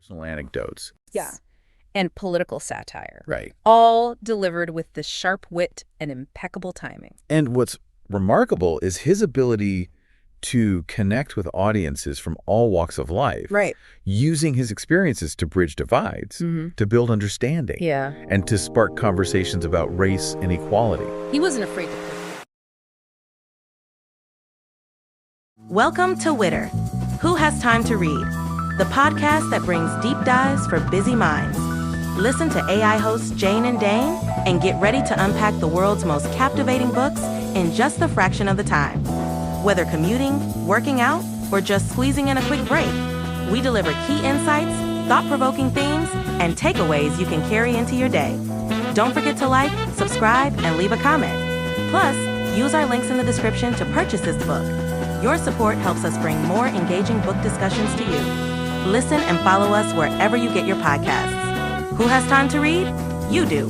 personal anecdotes. Yeah. And political satire. Right. All delivered with the sharp wit and impeccable timing. And what's remarkable is his ability to connect with audiences from all walks of life. Right. Using his experiences to bridge divides, to build understanding. Yeah. And to spark conversations about race and equality. He wasn't afraid to push. Welcome to Witter. Who Has Time to Read? The podcast that brings deep dives for busy minds. Listen to AI hosts Jane and Dane and get ready to unpack the world's most captivating books in just a fraction of the time. Whether commuting, working out, or just squeezing in a quick break, we deliver key insights, thought-provoking themes, and takeaways you can carry into your day. Don't forget to like, subscribe, and leave a comment. Plus, use our links in the description to purchase this book. Your support helps us bring more engaging book discussions to you. Listen and follow us wherever you get your podcasts. Who has time to read? You do,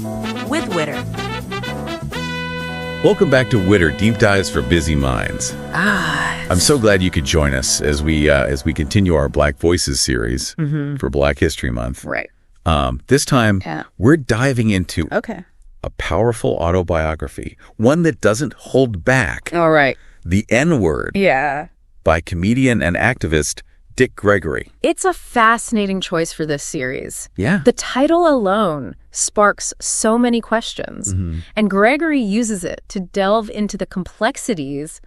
with Witter. Welcome back to Witter, Deep Dives for Busy Minds. I'm so glad you could join us as we continue our Black Voices series for Black History Month. Right. This time, we're diving into a powerful autobiography, one that doesn't hold back. All right. The N-Word. Yeah. By comedian and activist Dick Gregory. It's a fascinating choice for this series. Yeah. The title alone sparks so many questions, and Gregory uses it to delve into the complexities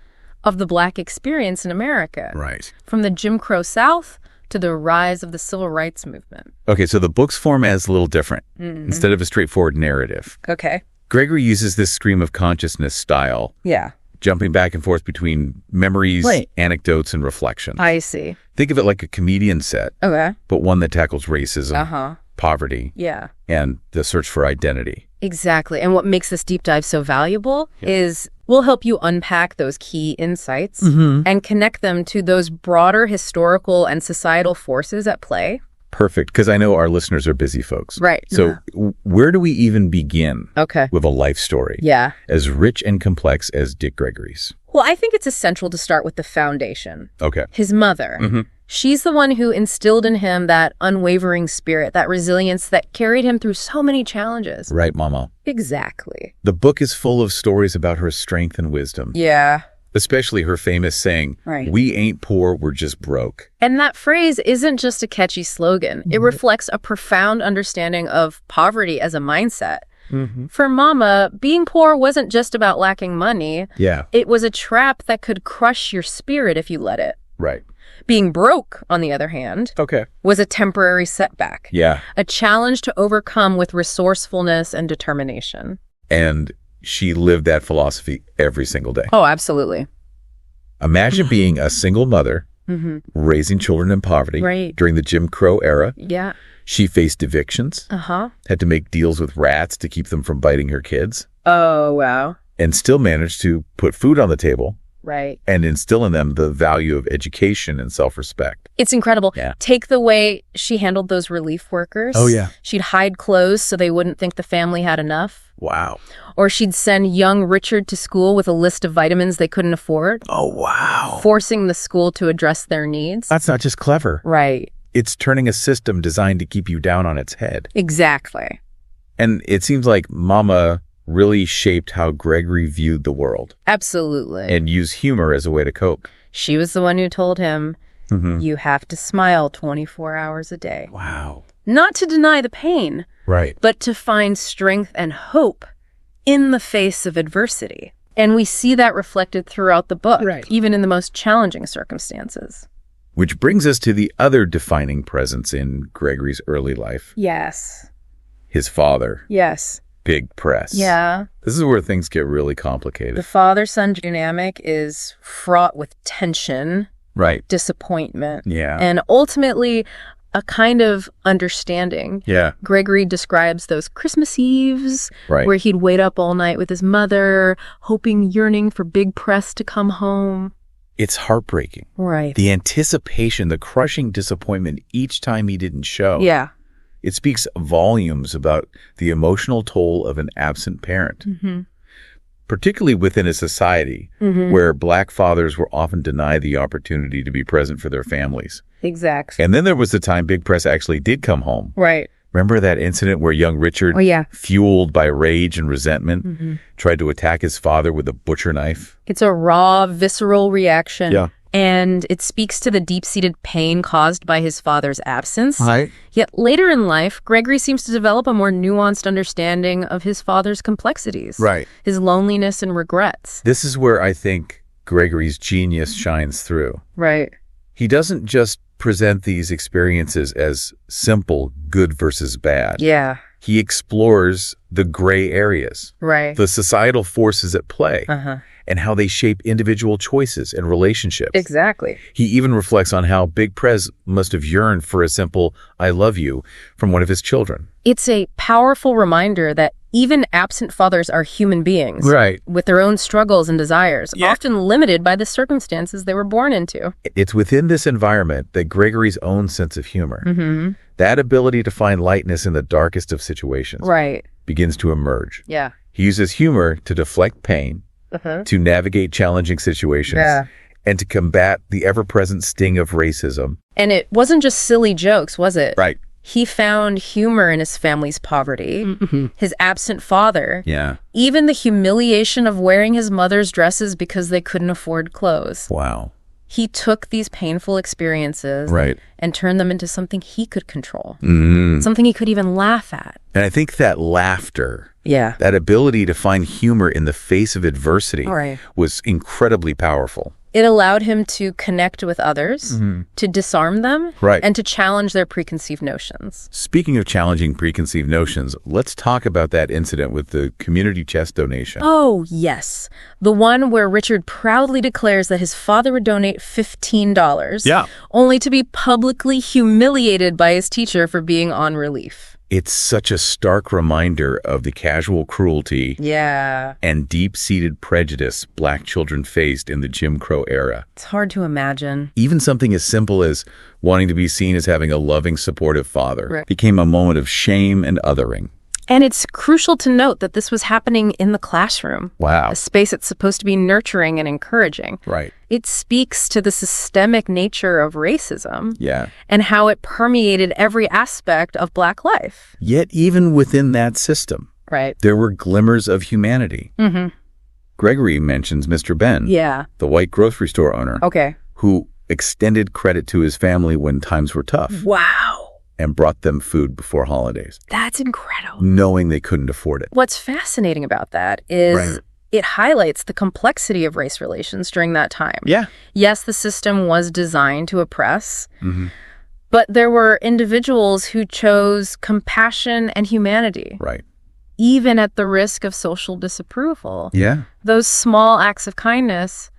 of the Black experience in America. Right. From the Jim Crow South to the rise of the Civil Rights Movement. Okay, so the book's format is a little different. Instead of a straightforward narrative, Okay. Gregory uses this stream of consciousness style, Yeah. jumping back and forth between memories, anecdotes, and reflections. I see. Think of it like a comedian set, Okay. but one that tackles racism, poverty, Yeah. and the search for identity. Exactly. And what makes this deep dive so valuable is we'll help you unpack those key insights and connect them to those broader historical and societal forces at play. Perfect, because I know our listeners are busy folks. Right. So where do we even begin with a life story as rich and complex as Dick Gregory's? Well, I think it's essential to start with the foundation. Okay. His mother. She's the one who instilled in him that unwavering spirit, that resilience that carried him through so many challenges. Right, Mama. Exactly. The book is full of stories about her strength and wisdom. Yeah. Especially her famous saying, "We ain't poor, we're just broke." And that phrase isn't just a catchy slogan. It reflects a profound understanding of poverty as a mindset. For Mama, being poor wasn't just about lacking money. Yeah. It was a trap that could crush your spirit if you let it. Right. Being broke, on the other hand, was a temporary setback. Yeah. A challenge to overcome with resourcefulness and determination. And she lived that philosophy every single day. Oh, absolutely. Imagine being a single mother, raising children in poverty during the Jim Crow era. Yeah. She faced evictions, had to make deals with rats to keep them from biting her kids. Oh, wow. And still managed to put food on the table. Right. And instill in them the value of education and self-respect. It's incredible. Yeah. Take the way she handled those relief workers. Oh, yeah. She'd hide clothes so they wouldn't think the family had enough. Wow. Or she'd send young Richard to school with a list of vitamins they couldn't afford. Oh, wow. Forcing the school to address their needs. That's not just clever. Right. It's turning a system designed to keep you down on its head. Exactly. And it seems like Mama really shaped how Gregory viewed the world. Absolutely. And used humor as a way to cope. She was the one who told him, you have to smile 24 hours a day. Wow. Not to deny the pain, Right. but to find strength and hope in the face of adversity. And we see that reflected throughout the book, even in the most challenging circumstances. Which brings us to the other defining presence in Gregory's early life. Yes. His father. Yes. Big press. Yeah. This is where things get really complicated. The father-son dynamic is fraught with tension, disappointment, and ultimately a kind of understanding. Yeah. Gregory describes those Christmas Eves where he'd wait up all night with his mother, hoping, yearning for Big Press to come home. It's heartbreaking. Right. The anticipation, the crushing disappointment each time he didn't show. Yeah. It speaks volumes about the emotional toll of an absent parent. particularly within a society where Black fathers were often denied the opportunity to be present for their families. Exactly. And then there was the time Big Press actually did come home. Right. Remember that incident where young Richard, fueled by rage and resentment, tried to attack his father with a butcher knife? It's a raw, visceral reaction. Yeah. And it speaks to the deep-seated pain caused by his father's absence. Right. Yet later in life, Gregory seems to develop a more nuanced understanding of his father's complexities. Right. His loneliness and regrets. This is where I think Gregory's genius shines through. Right. He doesn't just present these experiences as simple good versus bad. Yeah. He explores the gray areas. Right. The societal forces at play. And how they shape individual choices and relationships. Exactly. He even reflects on how Big Prez must have yearned for a simple "I love you" from one of his children. It's a powerful reminder that even absent fathers are human beings. Right. With their own struggles and desires, often limited by the circumstances they were born into. It's within this environment that Gregory's own sense of humor, that ability to find lightness in the darkest of situations, begins to emerge. Yeah. He uses humor to deflect pain, to navigate challenging situations, and to combat the ever-present sting of racism. And it wasn't just silly jokes, was it? Right. He found humor in his family's poverty, his absent father, even the humiliation of wearing his mother's dresses because they couldn't afford clothes. Wow. He took these painful experiences and turned them into something he could control, something he could even laugh at. And I think that laughter, that ability to find humor in the face of adversity was incredibly powerful. It allowed him to connect with others, to disarm them, and to challenge their preconceived notions. Speaking of challenging preconceived notions, let's talk about that incident with the community chest donation. Oh, yes. The one where Richard proudly declares that his father would donate $15, only to be publicly humiliated by his teacher for being on relief. It's such a stark reminder of the casual cruelty and deep-seated prejudice Black children faced in the Jim Crow era. It's hard to imagine. Even something as simple as wanting to be seen as having a loving, supportive father became a moment of shame and othering. And it's crucial to note that this was happening in the classroom. Wow. A space that's supposed to be nurturing and encouraging. Right. It speaks to the systemic nature of racism. Yeah. And how it permeated every aspect of Black life. Yet even within that system, there were glimmers of humanity. Gregory mentions Mr. Ben, the white grocery store owner, who extended credit to his family when times were tough. Wow. And brought them food before holidays. That's incredible. Knowing they couldn't afford it. What's fascinating about that is it highlights the complexity of race relations during that time. Yeah. Yes, the system was designed to oppress, but there were individuals who chose compassion and humanity. Right. Even at the risk of social disapproval. Yeah. Those small acts of kindness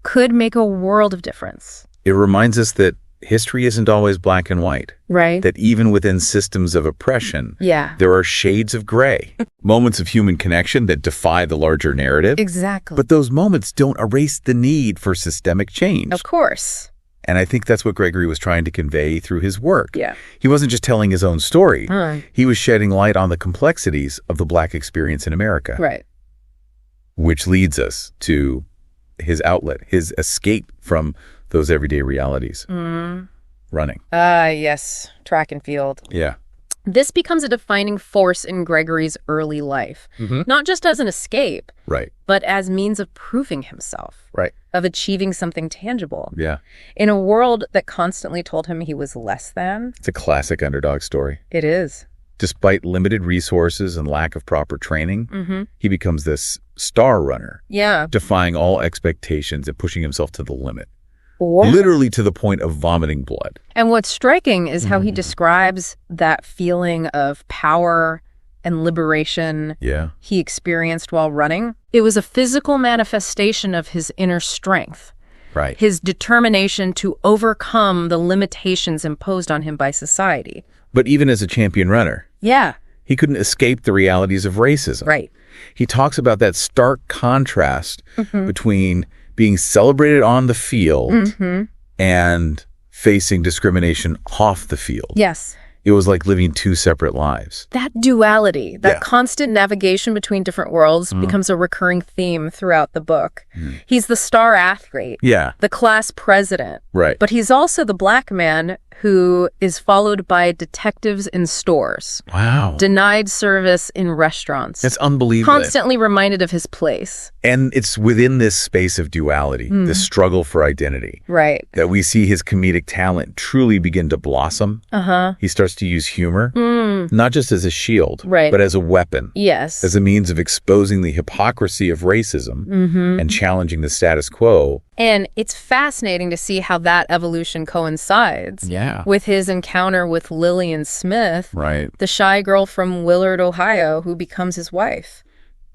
could make a world of difference. It reminds us that history isn't always black and white. Right. That even within systems of oppression, there are shades of gray. Moments of human connection that defy the larger narrative. Exactly. But those moments don't erase the need for systemic change. Of course. And I think that's what Gregory was trying to convey through his work. Yeah. He wasn't just telling his own story. He was shedding light on the complexities of the Black experience in America. Right. Which leads us to his outlet, his escape from those everyday realities. Running. Yes. Track and field. Yeah. This becomes a defining force in Gregory's early life, not just as an escape, but as means of proving himself, of achieving something tangible. Yeah. In a world that constantly told him he was less than. It's a classic underdog story. It is. Despite limited resources and lack of proper training, he becomes this star runner, defying all expectations and pushing himself to the limit. Literally to the point of vomiting blood. And what's striking is how he describes that feeling of power and liberation he experienced while running. It was a physical manifestation of his inner strength. His determination to overcome the limitations imposed on him by society. But even as a champion runner, he couldn't escape the realities of racism. He talks about that stark contrast between being celebrated on the field and facing discrimination off the field. Yes. It was like living two separate lives. That duality, that constant navigation between different worlds becomes a recurring theme throughout the book. He's the star athlete, the class president, but he's also the black man who is followed by detectives in stores. Wow. Denied service in restaurants. It's unbelievable. Constantly reminded of his place. And it's within this space of duality, this struggle for identity, that we see his comedic talent truly begin to blossom. He starts to use humor, not just as a shield, but as a weapon. Yes. As a means of exposing the hypocrisy of racism and challenging the status quo. And it's fascinating to see how that evolution coincides with his encounter with Lillian Smith, the shy girl from Willard, Ohio, who becomes his wife.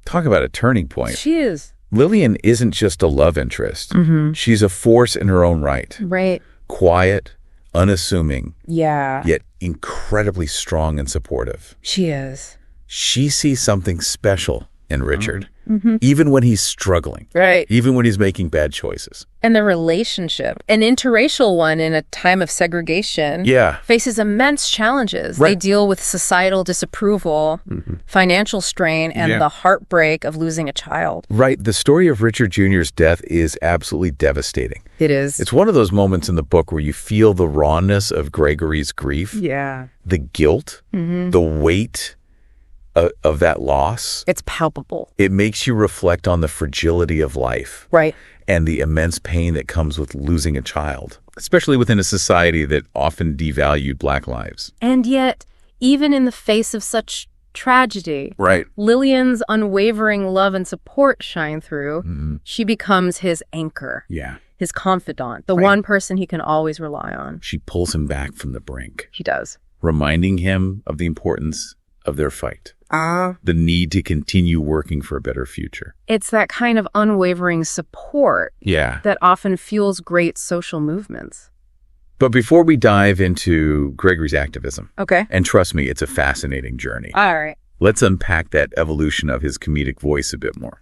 Talk about a turning point. She is. Lillian isn't just a love interest. She's a force in her own right. Quiet, unassuming, yet incredibly strong and supportive. She is. She sees something special in Richard, even when he's struggling, even when he's making bad choices. And the relationship, an interracial one in a time of segregation, faces immense challenges. They deal with societal disapproval, financial strain, and the heartbreak of losing a child. The story of Richard Jr.'s death is absolutely devastating. It is. It's one of those moments in the book where you feel the rawness of Gregory's grief, the guilt, the weight of that loss. It's palpable. It makes you reflect on the fragility of life. And the immense pain that comes with losing a child, especially within a society that often devalued Black lives. And yet, even in the face of such tragedy, Lillian's unwavering love and support shine through. She becomes his anchor. His confidant, the one person he can always rely on. She pulls him back from the brink. She does. Reminding him of the importance of their fight. The need to continue working for a better future. It's that kind of unwavering support that often fuels great social movements. But before we dive into Gregory's activism, and trust me, it's a fascinating journey. All right. Let's unpack that evolution of his comedic voice a bit more.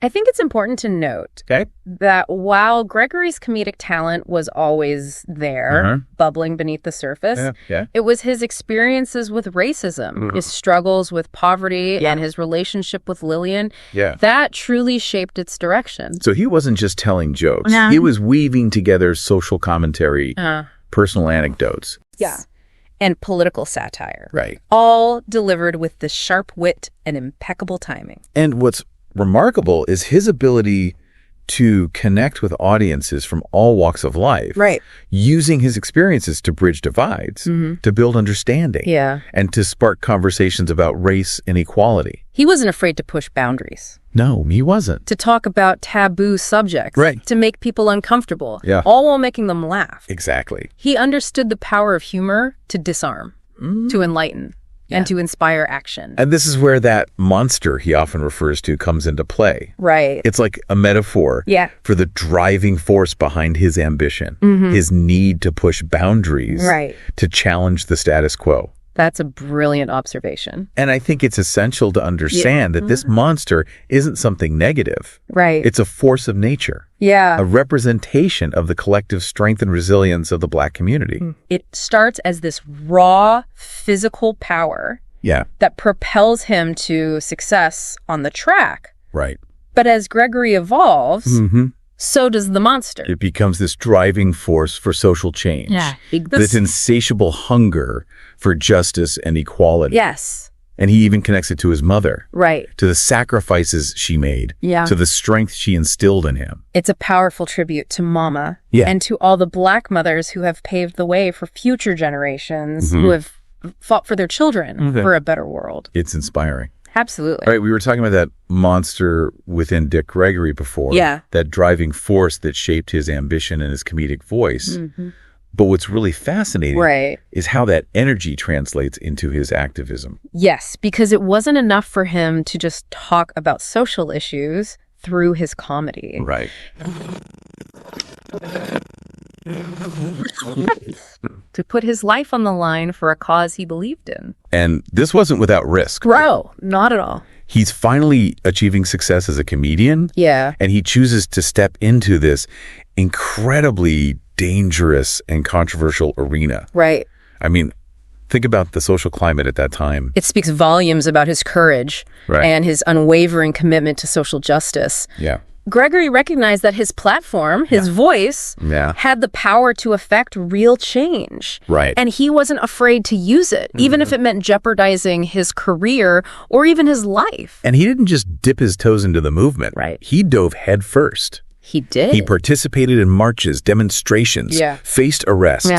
I think it's important to note that while Gregory's comedic talent was always there, bubbling beneath the surface, it was his experiences with racism, his struggles with poverty, and his relationship with Lillian that truly shaped its direction. So he wasn't just telling jokes. He was weaving together social commentary, personal anecdotes. And political satire. All delivered with the sharp wit and impeccable timing. And what's remarkable is his ability to connect with audiences from all walks of life, using his experiences to bridge divides, to build understanding, and to spark conversations about race and equality. He wasn't afraid to push boundaries. No, he wasn't. To talk about taboo subjects, to make people uncomfortable, all while making them laugh. Exactly. He understood the power of humor to disarm, to enlighten, and to inspire action. And this is where that monster he often refers to comes into play. It's like a metaphor for the driving force behind his ambition, his need to push boundaries, to challenge the status quo. That's a brilliant observation. And I think it's essential to understand that this monster isn't something negative. It's a force of nature. A representation of the collective strength and resilience of the Black community. It starts as this raw physical power that propels him to success on the track. But as Gregory evolves, so does the monster. It becomes this driving force for social change. This insatiable hunger for justice and equality. And he even connects it to his mother. To the sacrifices she made. To the strength she instilled in him. It's a powerful tribute to Mama and to all the Black mothers who have paved the way for future generations who have fought for their children for a better world. It's inspiring. Absolutely. All right, we were talking about that monster within Dick Gregory before. That driving force that shaped his ambition and his comedic voice. But what's really fascinating is how that energy translates into his activism. Yes, because it wasn't enough for him to just talk about social issues through his comedy. To put his life on the line for a cause he believed in. And this wasn't without risk. Bro, not at all. He's finally achieving success as a comedian. And he chooses to step into this incredibly dangerous and controversial arena. Right. I mean, Think about the social climate at that time. It speaks volumes about his courage and his unwavering commitment to social justice. Yeah. Gregory recognized that his platform, his voice, had the power to affect real change. Right. And he wasn't afraid to use it, even if it meant jeopardizing his career or even his life. And he didn't just dip his toes into the movement. Right. He dove headfirst. He did. He participated in marches, demonstrations, faced arrest,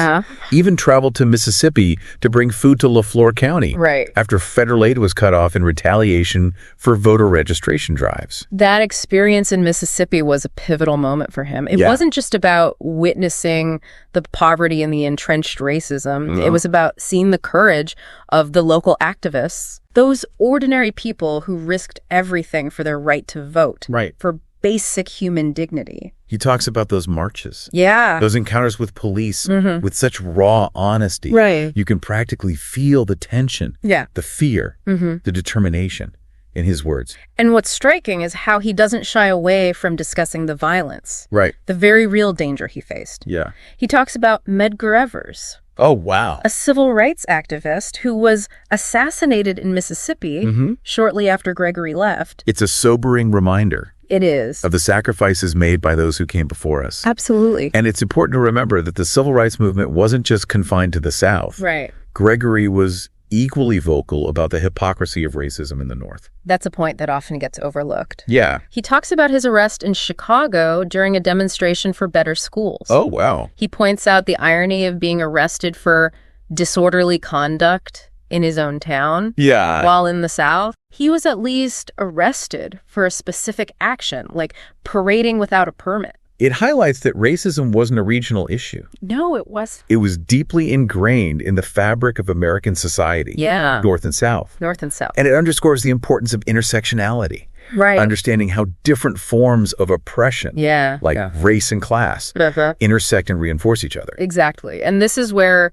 even traveled to Mississippi to bring food to LaFleur County after federal aid was cut off in retaliation for voter registration drives. That experience in Mississippi was a pivotal moment for him. It wasn't just about witnessing the poverty and the entrenched racism. It was about seeing the courage of the local activists, those ordinary people who risked everything for their right to vote, for basic human dignity. He talks about those marches. Yeah. Those encounters with police with such raw honesty. Right. You can practically feel the tension, the fear, the determination in his words. And what's striking is how he doesn't shy away from discussing the violence. Right. The very real danger he faced. Yeah. He talks about Medgar Evers. Oh, wow. A civil rights activist who was assassinated in Mississippi shortly after Gregory left. It's a sobering reminder. It is. Of the sacrifices made by those who came before us. Absolutely. And it's important to remember that the civil rights movement wasn't just confined to the South. Right. Gregory was equally vocal about the hypocrisy of racism in the North. That's a point that often gets overlooked. Yeah. He talks about his arrest in Chicago during a demonstration for better schools. Oh, wow. He points out the irony of being arrested for disorderly conduct in his own town. Yeah. While in the South, he was at least arrested for a specific action, like parading without a permit. It highlights that racism wasn't a regional issue. No, it wasn't. It was deeply ingrained in the fabric of American society. Yeah. North and South. North and South. And it underscores the importance of intersectionality. Right. Understanding how different forms of oppression, like race and class, intersect and reinforce each other. Exactly. And this is where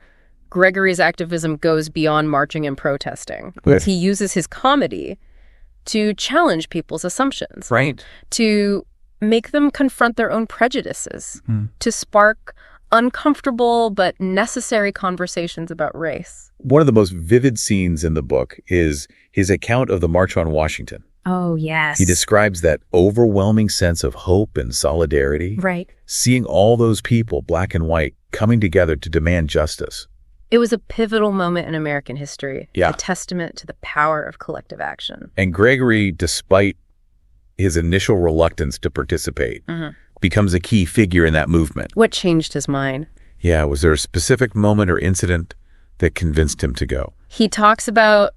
Gregory's activism goes beyond marching and protesting. He uses his comedy to challenge people's assumptions. Right. To make them confront their own prejudices, to spark uncomfortable but necessary conversations about race. One of the most vivid scenes in the book is his account of the March on Washington. Oh, yes. He describes that overwhelming sense of hope and solidarity. Right. Seeing all those people, black and white, coming together to demand justice. It was a pivotal moment in American history, a testament to the power of collective action. And Gregory, despite his initial reluctance to participate, becomes a key figure in that movement. What changed his mind? Yeah, was there a specific moment or incident that convinced him to go? He talks about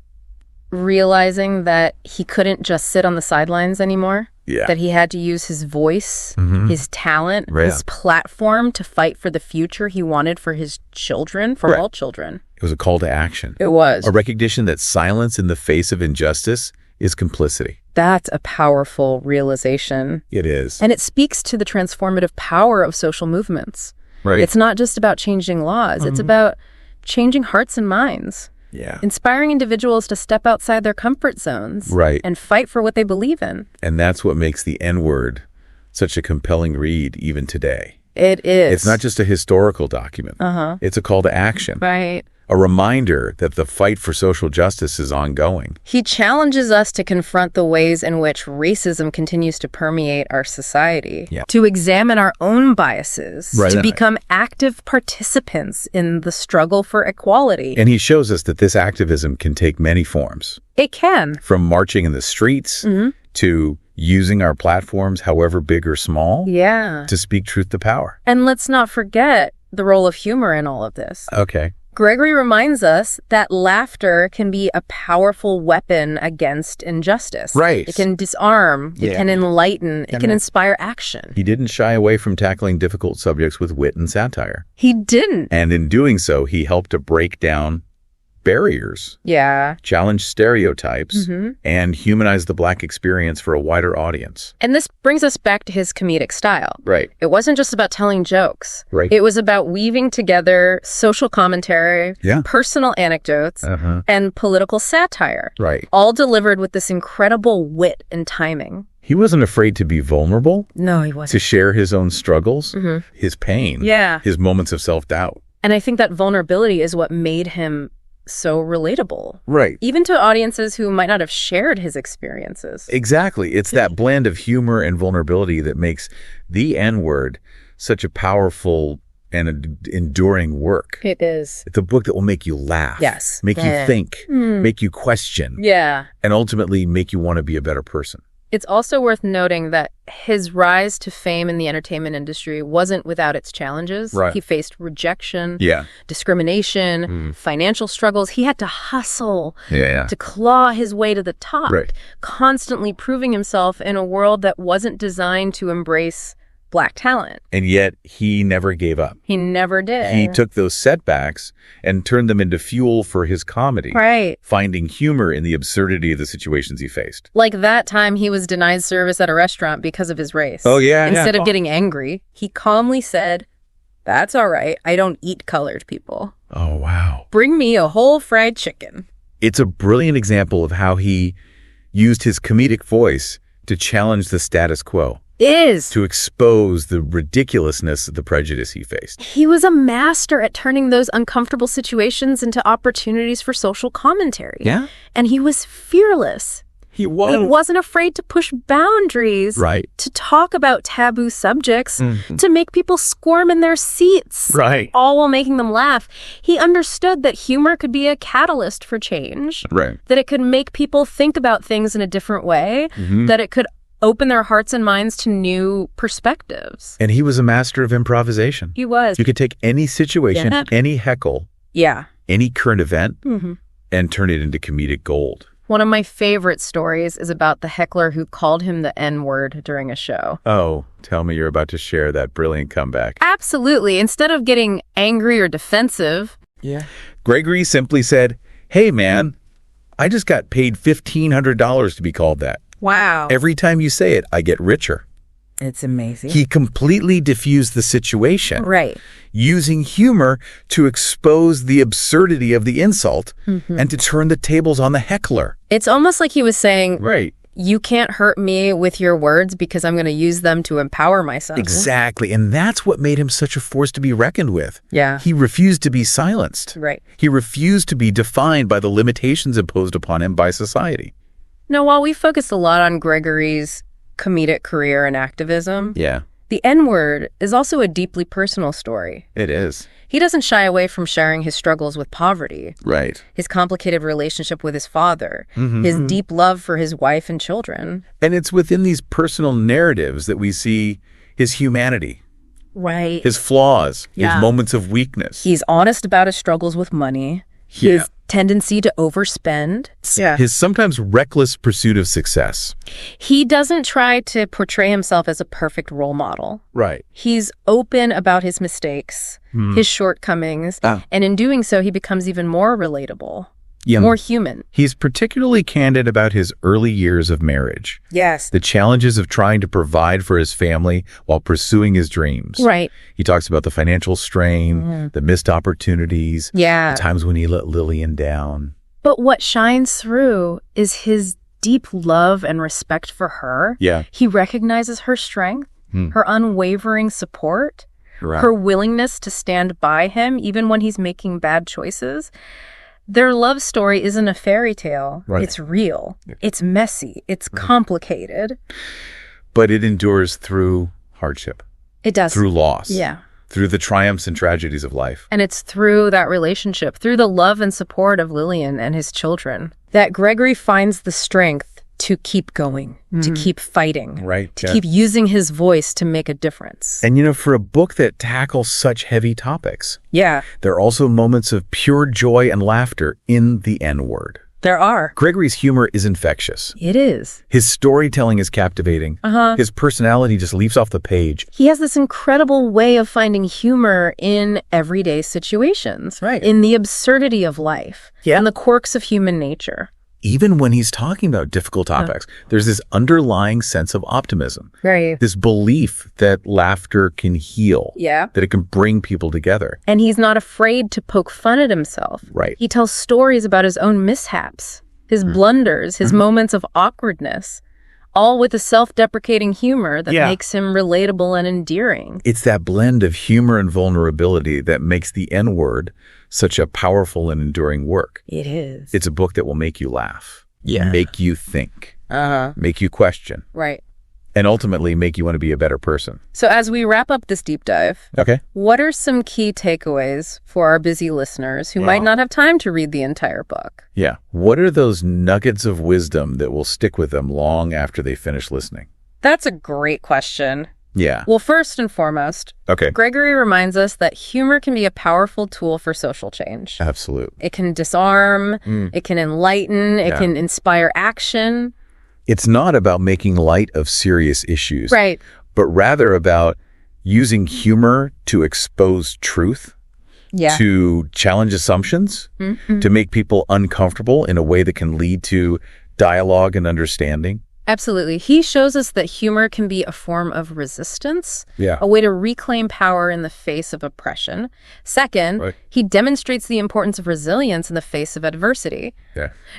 realizing that he couldn't just sit on the sidelines anymore. Yeah. That he had to use his voice, his talent, his platform to fight for the future he wanted for his children, for all children. It was a call to action. It was. A recognition that silence in the face of injustice is complicity. That's a powerful realization. It is. And it speaks to the transformative power of social movements. Right. It's not just about changing laws. It's about changing hearts and minds. Yeah. Inspiring individuals to step outside their comfort zones. Right. And fight for what they believe in. And that's what makes the N-word such a compelling read even today. It is. It's not just a historical document. It's a call to action. Right. A reminder that the fight for social justice is ongoing. He challenges us to confront the ways in which racism continues to permeate our society, to examine our own biases, to become active participants in the struggle for equality. And he shows us that this activism can take many forms. It can. From marching in the streets to using our platforms, however big or small, to speak truth to power. And let's not forget the role of humor in all of this. Okay. Gregory reminds us that laughter can be a powerful weapon against injustice. Right. It can disarm, it can enlighten, it can inspire action. He didn't shy away from tackling difficult subjects with wit and satire. He didn't. And in doing so, he helped to break down barriers, challenge stereotypes, and humanize the Black experience for a wider audience. And this brings us back to his comedic style. Right. It wasn't just about telling jokes. Right. It was about weaving together social commentary, personal anecdotes, and political satire. Right. All delivered with this incredible wit and timing. He wasn't afraid to be vulnerable. No, he wasn't. To share his own struggles, his pain, his moments of self-doubt. And I think that vulnerability is what made him so relatable. Right. Even to audiences who might not have shared his experiences. Exactly. It's that blend of humor and vulnerability that makes the N-word such a powerful and enduring work. It is. It's a book that will make you laugh. Yes. Make you think. Make you question. Yeah. And ultimately make you want to be a better person. It's also worth noting that his rise to fame in the entertainment industry wasn't without its challenges. Right. He faced rejection, Yeah. discrimination, financial struggles. He had to hustle Yeah. to claw his way to the top, Right. constantly proving himself in a world that wasn't designed to embrace Black talent. And yet he never gave up. He never did. He took those setbacks and turned them into fuel for his comedy. Right. Finding humor in the absurdity of the situations he faced. Like that time he was denied service at a restaurant because of his race. Oh, yeah. Instead of getting angry, he calmly said, "That's all right. I don't eat colored people. Oh, wow. Bring me a whole fried chicken." It's a brilliant example of how he used his comedic voice to challenge the status quo. To expose the ridiculousness of the prejudice he faced. He was a master at turning those uncomfortable situations into opportunities for social commentary. Yeah. And he was fearless. He was. He wasn't afraid to push boundaries. Right. To talk about taboo subjects, to make people squirm in their seats. Right. All while making them laugh. He understood that humor could be a catalyst for change. Right. That it could make people think about things in a different way. That it could open their hearts and minds to new perspectives. And he was a master of improvisation. He was. You could take any situation, any heckle, any current event, and turn it into comedic gold. One of my favorite stories is about the heckler who called him the N-word during a show. Oh, tell me you're about to share that brilliant comeback. Absolutely. Instead of getting angry or defensive, Gregory simply said, "Hey, man, I just got paid $1,500 to be called that. Wow. Every time you say it, I get richer." It's amazing. He completely diffused the situation. Right. Using humor to expose the absurdity of the insult and to turn the tables on the heckler. It's almost like he was saying, Right. You can't hurt me with your words because I'm going to use them to empower myself. Exactly. And that's what made him such a force to be reckoned with. Yeah. He refused to be silenced. Right. He refused to be defined by the limitations imposed upon him by society. Now, while we focused a lot on Gregory's comedic career and activism, the N-word is also a deeply personal story. It is. He doesn't shy away from sharing his struggles with poverty. Right. His complicated relationship with his father, his deep love for his wife and children. And it's within these personal narratives that we see his humanity. Right. His flaws, his moments of weakness. He's honest about his struggles with money, his tendency to overspend. His sometimes reckless pursuit of success. He doesn't try to portray himself as a perfect role model. Right. He's open about his mistakes, his shortcomings, and in doing so, he becomes even more relatable. More human. He's particularly candid about his early years of marriage. Yes. The challenges of trying to provide for his family while pursuing his dreams. Right. He talks about the financial strain, the missed opportunities, the times when he let Lillian down. But what shines through is his deep love and respect for her. Yeah. He recognizes her strength, her unwavering support, her willingness to stand by him even when he's making bad choices. Their love story isn't a fairy tale. Right. It's real. It's messy. It's complicated. But it endures through hardship. It does. Through loss. Yeah. Through the triumphs and tragedies of life. And it's through that relationship, through the love and support of Lillian and his children, that Gregory finds the strength to keep going, to keep fighting, to keep using his voice to make a difference. And, you know, for a book that tackles such heavy topics, there are also moments of pure joy and laughter in the N-word. There are. Gregory's humor is infectious. It is. His storytelling is captivating. His personality just leaps off the page. He has this incredible way of finding humor in everyday situations, in the absurdity of life, and the quirks of human nature. Even when he's talking about difficult topics, there's this underlying sense of optimism. Right. This belief that laughter can heal. That it can bring people together. And he's not afraid to poke fun at himself. Right. He tells stories about his own mishaps, his blunders, his moments of awkwardness, all with a self-deprecating humor that makes him relatable and endearing. It's that blend of humor and vulnerability that makes the N-word such a powerful and enduring work. It is. It's a book that will make you laugh, make you think, make you question. Right. And ultimately make you want to be a better person. So as we wrap up this deep dive, what are some key takeaways for our busy listeners who might not have time to read the entire book? Yeah. What are those nuggets of wisdom that will stick with them long after they finish listening? That's a great question. Yeah. Well, first and foremost, Gregory reminds us that humor can be a powerful tool for social change. Absolutely. It can disarm, it can enlighten, it can inspire action. It's not about making light of serious issues, right, but rather about using humor to expose truth, to challenge assumptions, to make people uncomfortable in a way that can lead to dialogue and understanding. Absolutely. He shows us that humor can be a form of resistance, a way to reclaim power in the face of oppression. Second, he demonstrates the importance of resilience in the face of adversity.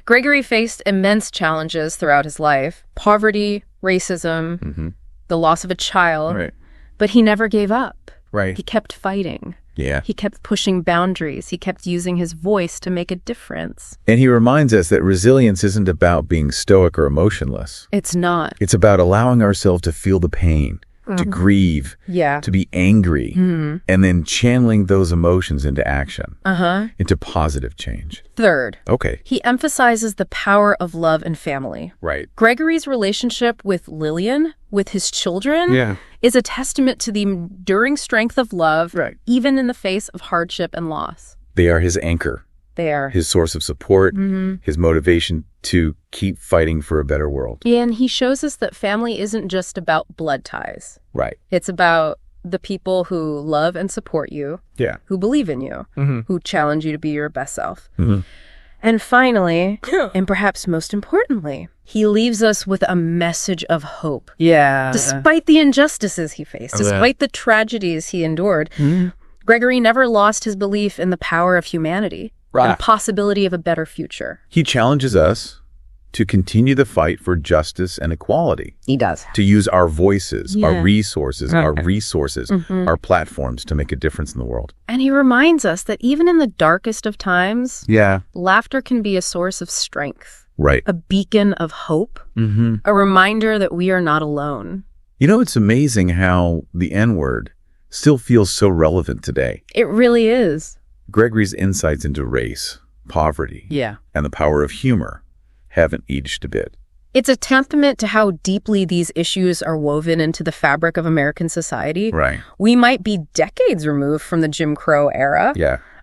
Gregory faced immense challenges throughout his life: poverty, racism, the loss of a child, but he never gave up. He kept fighting. He kept pushing boundaries. He kept using his voice to make a difference. And he reminds us that resilience isn't about being stoic or emotionless. It's not. It's about allowing ourselves to feel the pain, to grieve, to be angry, and then channeling those emotions into action, into positive change. Third, he emphasizes the power of love and family. Gregory's relationship with Lillian, with his children, is a testament to the enduring strength of love, even in the face of hardship and loss. They are his anchor. They are. His source of support, his motivation to keep fighting for a better world. And he shows us that family isn't just about blood ties. It's about the people who love and support you, who believe in you, who challenge you to be your best self. And finally, and perhaps most importantly, he leaves us with a message of hope. Despite the injustices he faced, despite the tragedies he endured, Gregory never lost his belief in the power of humanity and the possibility of a better future. He challenges us to continue the fight for justice and equality. He does. To use our voices, our resources, our platforms to make a difference in the world. And he reminds us that even in the darkest of times, laughter can be a source of strength. A beacon of hope. A reminder that we are not alone. You know, it's amazing how the N-word still feels so relevant today. It really is. Gregory's insights into race, poverty, and the power of humor haven't aged a bit. It's a testament to how deeply these issues are woven into the fabric of American society. We might be decades removed from the Jim Crow era,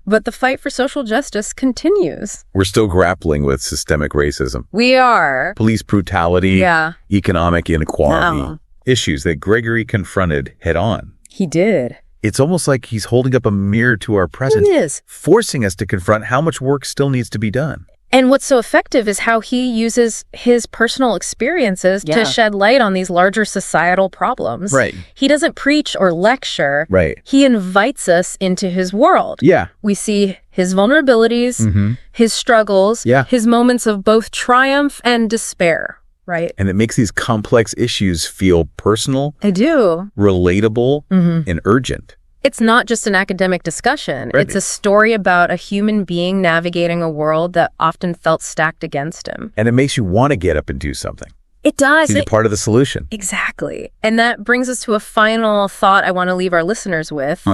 but the fight for social justice continues. We're still grappling with systemic racism. We are. Police brutality, economic inequality, issues that Gregory confronted head on. He did. It's almost like he's holding up a mirror to our present, forcing us to confront how much work still needs to be done. And what's so effective is how he uses his personal experiences to shed light on these larger societal problems. He doesn't preach or lecture. He invites us into his world. We see his vulnerabilities, his struggles, his moments of both triumph and despair. And it makes these complex issues feel personal. I do. Relatable and urgent. It's not just an academic discussion. It's a story about a human being navigating a world that often felt stacked against him. And it makes you want to get up and do something. It does. Be part of the solution. Exactly. And that brings us to a final thought I want to leave our listeners with.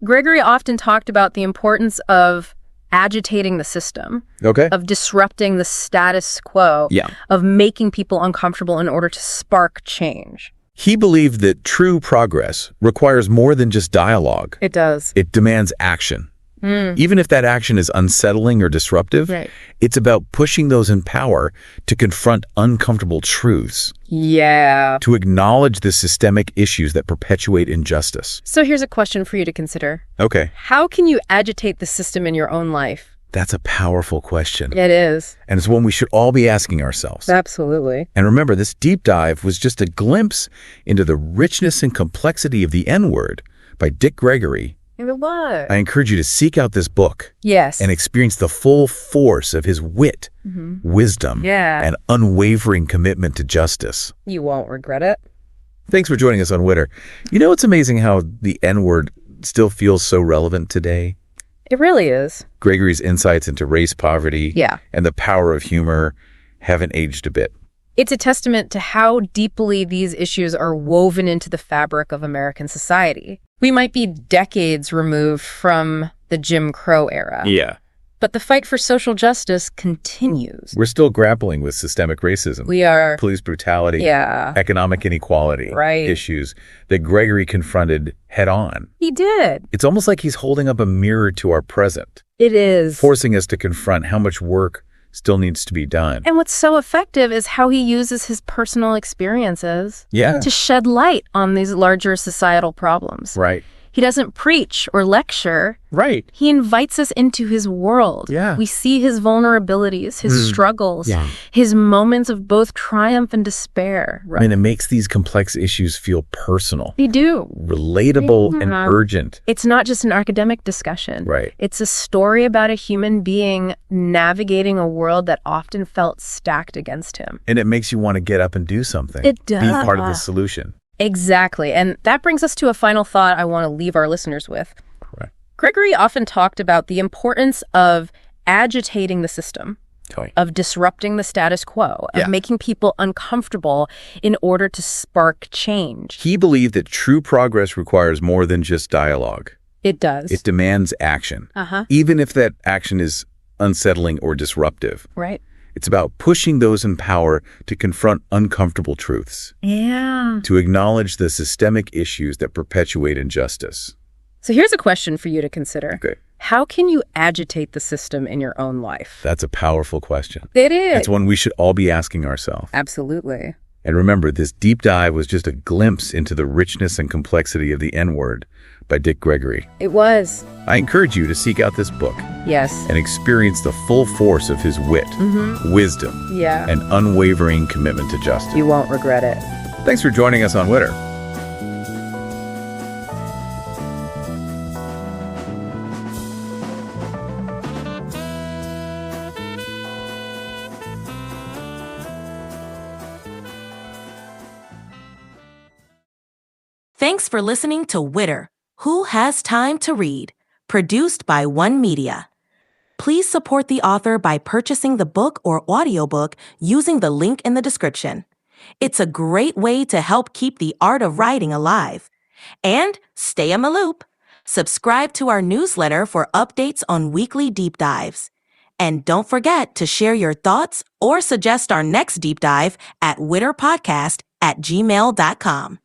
Gregory often talked about the importance of agitating the system, of disrupting the status quo, of making people uncomfortable in order to spark change. He believed that true progress requires more than just dialogue. It does. It demands action. Even if that action is unsettling or disruptive, it's about pushing those in power to confront uncomfortable truths. To acknowledge the systemic issues that perpetuate injustice. So here's a question for you to consider. How can you agitate the system in your own life? That's a powerful question. It is. And it's one we should all be asking ourselves. Absolutely. And remember, this deep dive was just a glimpse into the richness and complexity of the N-word by Dick Gregory It was. I encourage you to seek out this book. Yes. And experience the full force of his wit, wisdom, and unwavering commitment to justice. You won't regret it. Thanks for joining us on Witter. You know, it's amazing how the N-word still feels so relevant today. It really is. Gregory's insights into race poverty and the power of humor haven't aged a bit. It's a testament to how deeply these issues are woven into the fabric of American society. We might be decades removed from the Jim Crow era. Yeah. But the fight for social justice continues. We're still grappling with systemic racism. We are. Police brutality. Economic inequality. Issues that Gregory confronted head on. He did. It's almost like he's holding up a mirror to our present. It is. Forcing us to confront how much work still needs to be done. And what's so effective is how he uses his personal experiences to shed light on these larger societal problems. Right. He doesn't preach or lecture. Right. He invites us into his world. Yeah. We see his vulnerabilities, his struggles, his moments of both triumph and despair. Right. I mean, it makes these complex issues feel personal. They do. Relatable and urgent. It's not just an academic discussion. Right. It's a story about a human being navigating a world that often felt stacked against him. And it makes you want to get up and do something. It does. Be part of the solution. Exactly. And that brings us to a final thought I want to leave our listeners with. Correct. Gregory often talked about the importance of agitating the system, of disrupting the status quo, of making people uncomfortable in order to spark change. He believed that true progress requires more than just dialogue. It does. It demands action, even if that action is unsettling or disruptive. Right. It's about pushing those in power to confront uncomfortable truths. Yeah. To acknowledge the systemic issues that perpetuate injustice. So here's a question for you to consider. Okay. How can you agitate the system in your own life? That's a powerful question. It is. It's one we should all be asking ourselves. Absolutely. And remember, this deep dive was just a glimpse into the richness and complexity of the N-word by Dick Gregory. It was. I encourage you to seek out this book. Yes. And experience the full force of his wit, wisdom, and unwavering commitment to justice. You won't regret it. Thanks for joining us on Witter. Thanks for listening to Witter, Who Has Time to Read, produced by One Media. Please support the author by purchasing the book or audiobook using the link in the description. It's a great way to help keep the art of writing alive. And stay in the loop. Subscribe to our newsletter for updates on weekly deep dives. And don't forget to share your thoughts or suggest our next deep dive at witterpodcast@gmail.com.